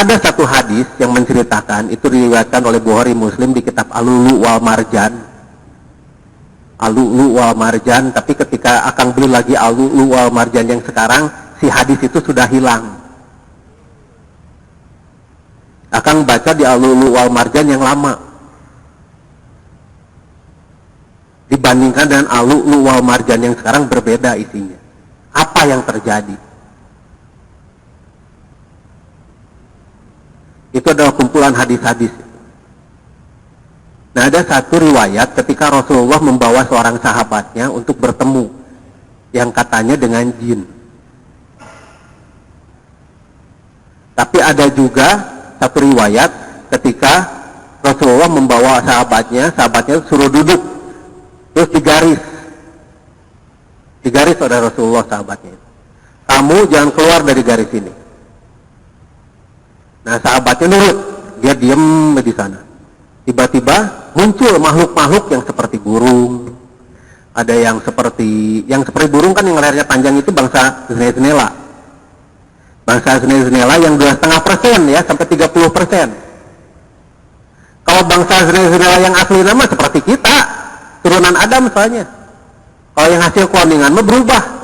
Ada satu hadis yang menceritakan, itu diriwayatkan oleh Bukhari Muslim di kitab Al-Lu'lu' wal Marjan. Al-Lu'lu' wal Marjan, tapi ketika akan beli lagi Al-Lu'lu' wal Marjan yang sekarang, si hadis itu sudah hilang. Akan baca di Al-Lu'lu' wal Marjan yang lama. Dibandingkan dengan Al-Lu'lu' wal Marjan yang sekarang berbeda isinya. Apa yang terjadi? Itu adalah kumpulan hadis-hadis. Nah, ada satu riwayat ketika Rasulullah membawa seorang sahabatnya untuk bertemu yang katanya dengan jin. Tapi ada juga satu riwayat ketika Rasulullah membawa sahabatnya suruh duduk terus digaris oleh Rasulullah sahabatnya. Kamu jangan keluar dari garis ini. Nah, sahabatnya nurut, dia diam di sana. Tiba-tiba muncul makhluk-makhluk yang seperti burung. Ada yang seperti burung kan yang lehernya panjang itu bangsa Zneznela. Bangsa Zneznela yang 2,5% ya sampai 30%. Kalau bangsa Zneznela yang asli nama seperti kita, turunan Adam misalnya. Kalau yang hasil kloningan mah berubah.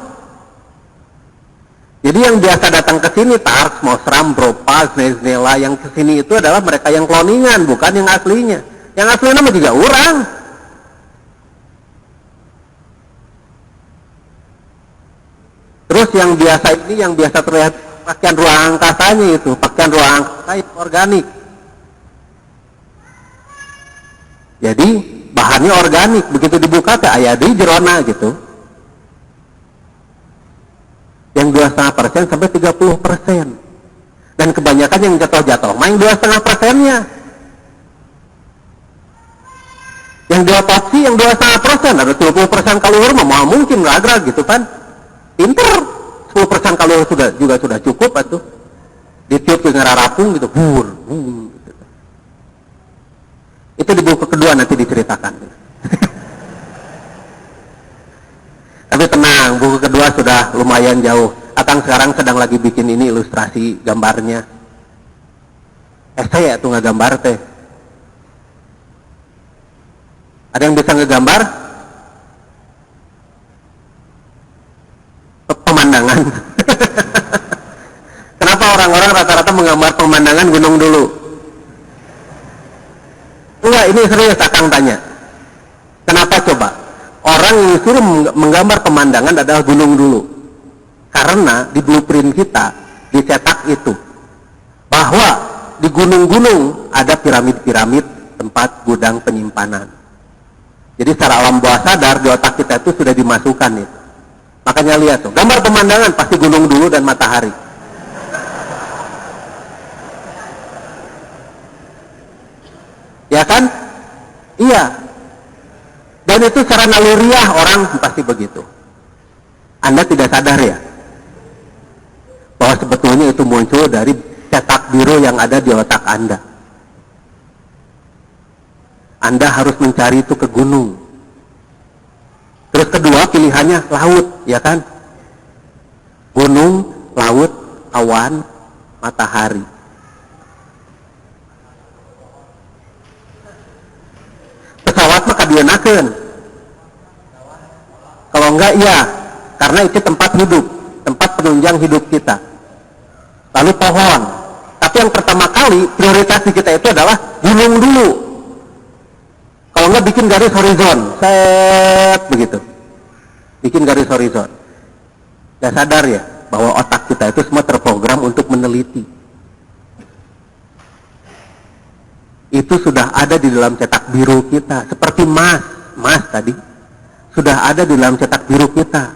Jadi yang biasa datang ke sini, Tarks, Mosram, Bropa, Zneznela, yang ke sini itu adalah mereka yang kloningan, bukan yang aslinya. Yang aslinya mah juga orang. Terus yang biasa terlihat pakaian ruang angkasanya itu, pakaian ruang angkasa organik. Jadi bahannya organik, begitu dibuka teh aya deui jerona gitu. Yang 2,5% sampai 30%. Dan kebanyakan yang jatuh-jatuh main 2,5%-nya. Yang diotopsi yang 2,5%, ada 20% kalori mah mungkin ragra gitu kan. Pinter, 10% kalori juga sudah cukup atuh. Ditiup dengan rapung gitu, gitu. Itu di buku kedua nanti diceritakan. Tapi tenang, buku kedua sudah lumayan jauh. Akang sekarang sedang lagi bikin ini ilustrasi gambarnya. Saya tuh ngegambar teh. Ada yang bisa ngegambar? Pemandangan. Kenapa orang-orang rata-rata menggambar pemandangan gunung dulu? Enggak, ini serius Akang tanya. Kenapa coba? Orang yang disuruh menggambar pemandangan adalah gunung dulu. Karena di blueprint kita dicetak itu bahwa di gunung-gunung ada piramid-piramid tempat gudang penyimpanan. Jadi secara alam bawah sadar di otak kita itu sudah dimasukkan itu. Makanya lihat tuh, gambar pemandangan pasti gunung dulu dan matahari. Ya kan? Iya. Dan itu secara naluriah orang pasti begitu. Anda tidak sadar ya bahwa sebetulnya itu muncul dari cetak biru yang ada di otak Anda. Anda harus mencari itu ke gunung. Terus kedua pilihannya laut, ya kan? Gunung, laut, awan, matahari. Pesawat mah kadienakeun. Kalau enggak iya, karena itu tempat hidup, tempat penunjang hidup kita. Lalu pohon. Tapi yang pertama kali prioritas di kita itu adalah gunung dulu. Kalau enggak bikin garis horizon, set begitu. Bikin garis horizon. Gak sadar ya bahwa otak kita itu semua terprogram untuk meneliti. Itu sudah ada di dalam cetak biru kita, seperti mas tadi sudah ada di dalam cetak biru kita.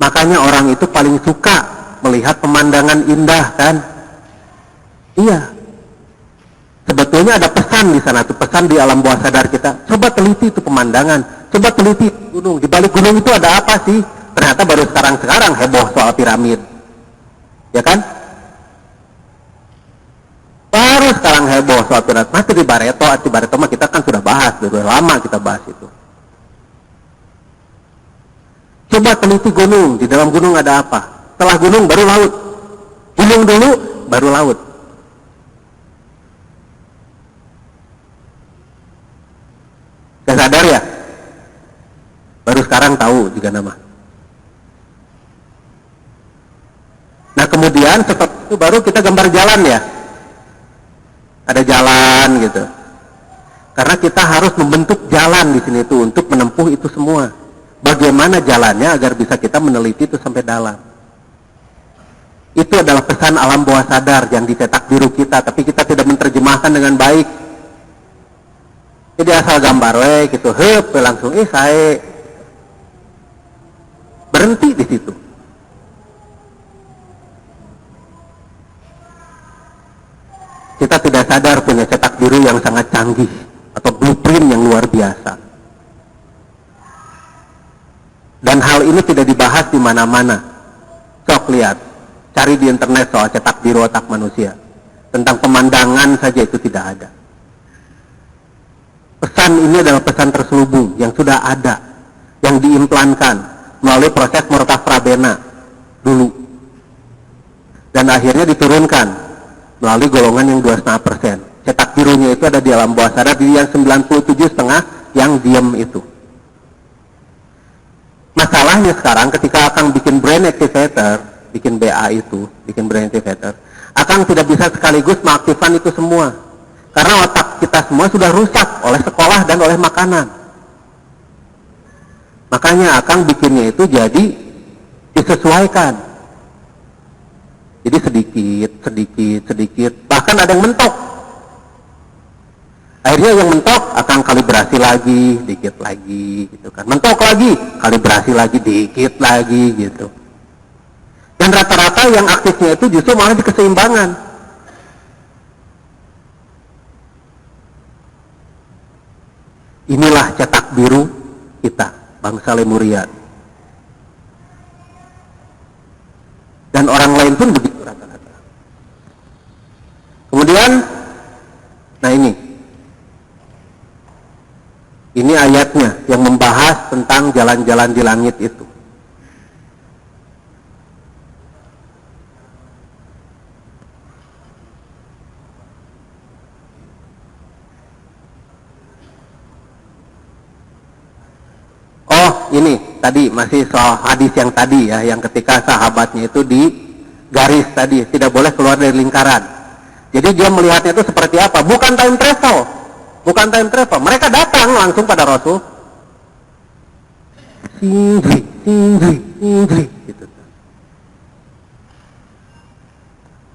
Makanya orang itu paling suka melihat pemandangan indah kan? Iya. Sebetulnya ada pesan di sana, tuh pesan di alam bawah sadar kita. Coba teliti itu pemandangan, coba teliti gunung. Di balik gunung itu ada apa sih? Ternyata baru sekarang heboh soal piramid, ya kan? Baru sekarang heboh soal piramid. Masih di Barreto mah kita kan sudah bahas, sudah lama kita bahas itu. Coba teliti gunung, di dalam gunung ada apa? Setelah gunung baru laut. Gunung dulu, baru laut. Saya sadar ya, baru sekarang tahu juga nama. Nah kemudian setelah itu baru kita gambar jalan ya, ada jalan gitu. Karena kita harus membentuk jalan di sini tuh untuk menempuh itu semua. Bagaimana jalannya agar bisa kita meneliti itu sampai dalam. Itu adalah pesan alam bawah sadar yang dicetak biru kita, tapi kita tidak menerjemahkan dengan baik. Jadi asal gambar gitu, langsung saya berhenti di situ. Kita tidak sadar punya cetak biru yang sangat canggih atau blueprint yang luar biasa. Dan hal ini tidak dibahas di mana-mana. Sok lihat, cari di internet soal cetak biru otak manusia. Tentang pemandangan saja itu tidak ada. Pesan ini adalah pesan terselubung yang sudah ada, yang diimplankan melalui proses Murtaf Rabena dulu. Dan akhirnya diturunkan melalui golongan yang 2,5%. Cetak birunya itu ada di alam bawah sadar, di yang 97,5 yang diam itu. Masalahnya sekarang ketika Akang bikin brain activator, bikin BA itu, bikin brain activator, Akang tidak bisa sekaligus mengaktifkan itu semua. Karena otak kita semua sudah rusak oleh sekolah dan oleh makanan. Makanya Akang bikinnya itu jadi disesuaikan. Jadi sedikit, bahkan ada yang mentok. Akhirnya yang mentok akan kalibrasi lagi, dikit lagi, gitu kan. Mentok lagi, kalibrasi lagi, dikit lagi, gitu. Dan rata-rata yang aktifnya itu justru malah di keseimbangan. Inilah cetak biru kita, bangsa Lemurian. Dan orang lain pun begitu rata-rata. Kemudian, nah ini ayatnya yang membahas tentang jalan-jalan di langit itu. Oh, ini tadi masih soal hadis yang tadi ya, yang ketika sahabatnya itu di garis tadi, tidak boleh keluar dari lingkaran. Jadi dia melihatnya itu seperti apa? Bukan time travel. Bukan time travel, mereka datang langsung pada Rasul. Tinggi, gitu.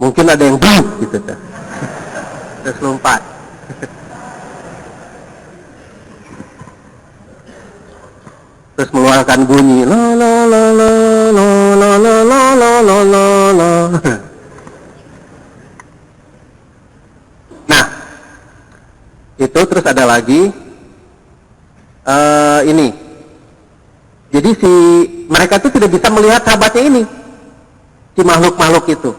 Mungkin ada yang gitu. Terus lompat. Terus mengeluarkan bunyi la la la la la la la la la la la la. Nah, itu terus ada lagi ini. Jadi mereka itu tidak bisa melihat sahabatnya ini, si makhluk-makhluk itu,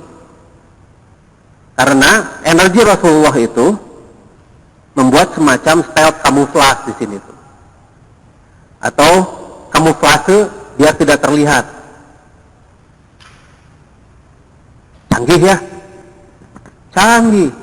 karena energi Rasulullah itu membuat semacam stealth camouflage di sini tuh, atau kamuflase biar tidak terlihat. Canggih ya, canggih.